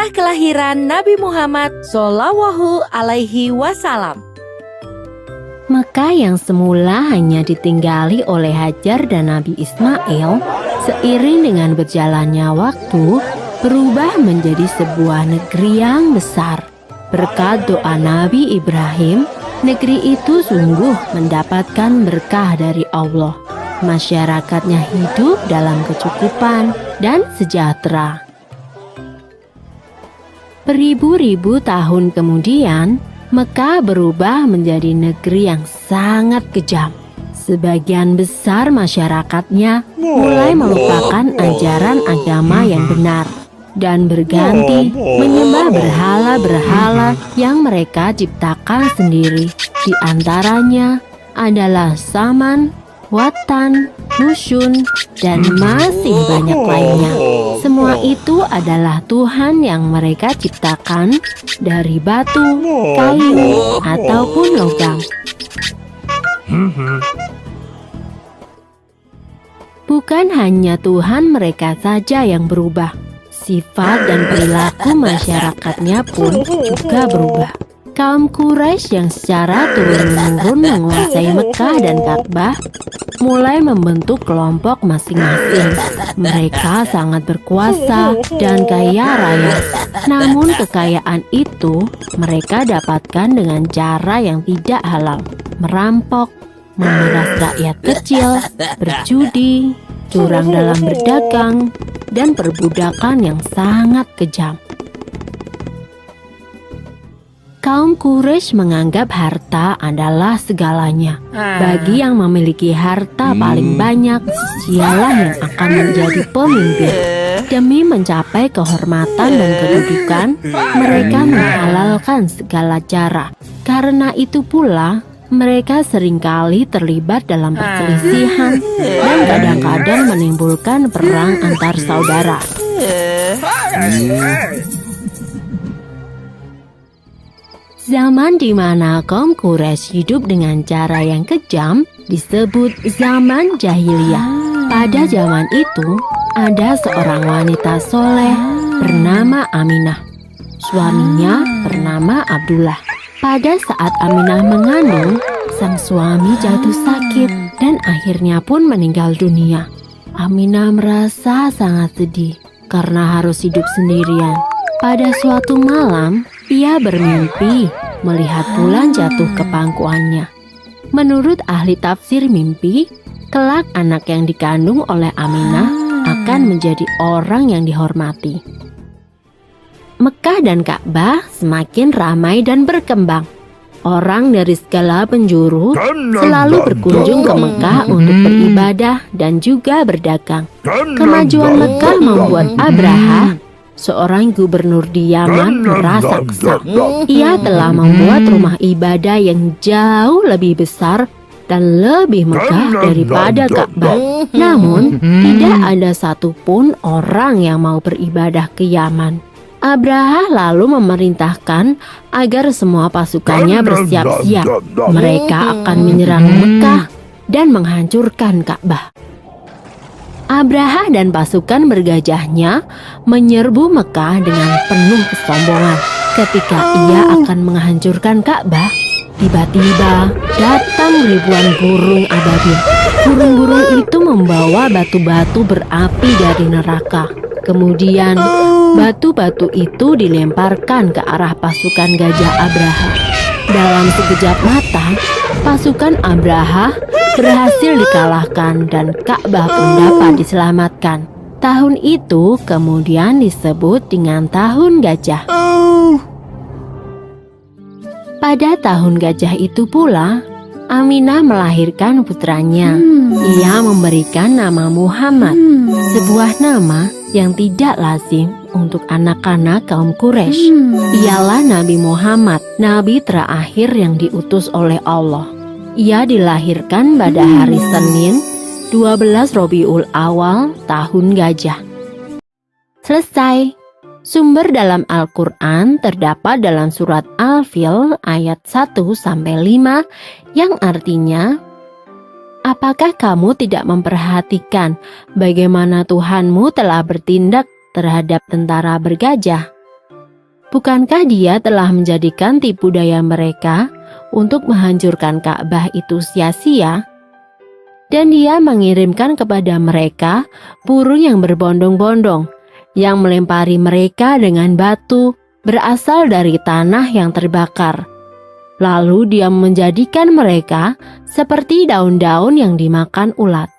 Kisah kelahiran Nabi Muhammad Shallallahu Alaihi Wasallam. Mekah yang semula hanya ditinggali oleh Hajar dan Nabi Ismail, seiring dengan berjalannya waktu, berubah menjadi sebuah negeri yang besar. Berkat doa Nabi Ibrahim, negeri itu sungguh mendapatkan berkah dari Allah. Masyarakatnya hidup dalam kecukupan dan sejahtera. Beribu-ribu tahun kemudian, Mekah berubah menjadi negeri yang sangat kejam. Sebagian besar masyarakatnya mulai melupakan ajaran agama yang benar dan berganti menyembah berhala-berhala yang mereka ciptakan sendiri. Di antaranya adalah Saman, Watan, Nusyun, dan masih banyak lainnya. Semua itu adalah Tuhan yang mereka ciptakan dari batu, kayu, ataupun logam. Bukan hanya Tuhan mereka saja yang berubah, sifat dan perilaku masyarakatnya pun juga berubah. Kaum Quraisy yang secara turun-menurun menguasai Mekah dan Ka'bah mulai membentuk kelompok masing-masing. Mereka sangat berkuasa dan kaya raya. Namun kekayaan itu mereka dapatkan dengan cara yang tidak halal. Merampok, memeras rakyat kecil, berjudi, curang dalam berdagang, dan perbudakan yang sangat kejam. Kaum Quraisy menganggap harta adalah segalanya. Bagi yang memiliki harta paling banyak, dialah yang akan menjadi pemimpin. Demi mencapai kehormatan dan kedudukan, mereka menghalalkan segala cara. Karena itu pula, mereka seringkali terlibat dalam perselisihan dan kadang-kadang menimbulkan perang antar saudara. Zaman di mana kaum Quraisy hidup dengan cara yang kejam disebut zaman jahiliyah. Pada zaman itu, ada seorang wanita soleh bernama Aminah. Suaminya bernama Abdullah. Pada saat Aminah mengandung, sang suami jatuh sakit dan akhirnya pun meninggal dunia. Aminah merasa sangat sedih karena harus hidup sendirian. Pada suatu malam, ia bermimpi melihat bulan jatuh ke pangkuannya. Menurut ahli tafsir mimpi, kelak anak yang dikandung oleh Aminah akan menjadi orang yang dihormati. Mekah dan Ka'bah semakin ramai dan berkembang. Orang dari segala penjuru selalu berkunjung ke Mekah untuk beribadah dan juga berdagang. Kemajuan Mekah membuat Abraha, seorang gubernur di Yaman, merasa kesal. Ia telah membuat rumah ibadah yang jauh lebih besar dan lebih megah daripada Ka'bah. Namun, tidak ada satupun orang yang mau beribadah ke Yaman. Abraha lalu memerintahkan agar semua pasukannya bersiap-siap. Mereka akan menyerang Mekah dan menghancurkan Ka'bah. Abraha dan pasukan bergajahnya menyerbu Mekah dengan penuh kesombongan. Ketika ia akan menghancurkan Ka'bah, tiba-tiba datang ribuan burung ababil. Burung-burung itu membawa batu-batu berapi dari neraka. Kemudian batu-batu itu dilemparkan ke arah pasukan gajah Abraha. Dalam sekejap mata, pasukan Abraha berhasil dikalahkan dan Ka'bah pun dapat diselamatkan. Tahun itu kemudian disebut dengan Tahun Gajah. Pada Tahun Gajah itu pula, Aminah melahirkan putranya. Ia memberikan nama Muhammad, sebuah nama yang tidak lazim untuk anak-anak kaum Quraisy. Ialah Nabi Muhammad, nabi terakhir yang diutus oleh Allah. Ia dilahirkan pada hari Senin, 12 Rabiul Awal, Tahun Gajah. Selesai. Sumber dalam Al-Quran terdapat dalam surat Al-Fil ayat 1-5 yang artinya, apakah kamu tidak memperhatikan bagaimana Tuhanmu telah bertindak terhadap tentara bergajah? Bukankah dia telah menjadikan tipu daya mereka untuk menghancurkan Ka'bah itu sia-sia? Dan dia mengirimkan kepada mereka burung yang berbondong-bondong, yang melempari mereka dengan batu berasal dari tanah yang terbakar. Lalu dia menjadikan mereka seperti daun-daun yang dimakan ulat.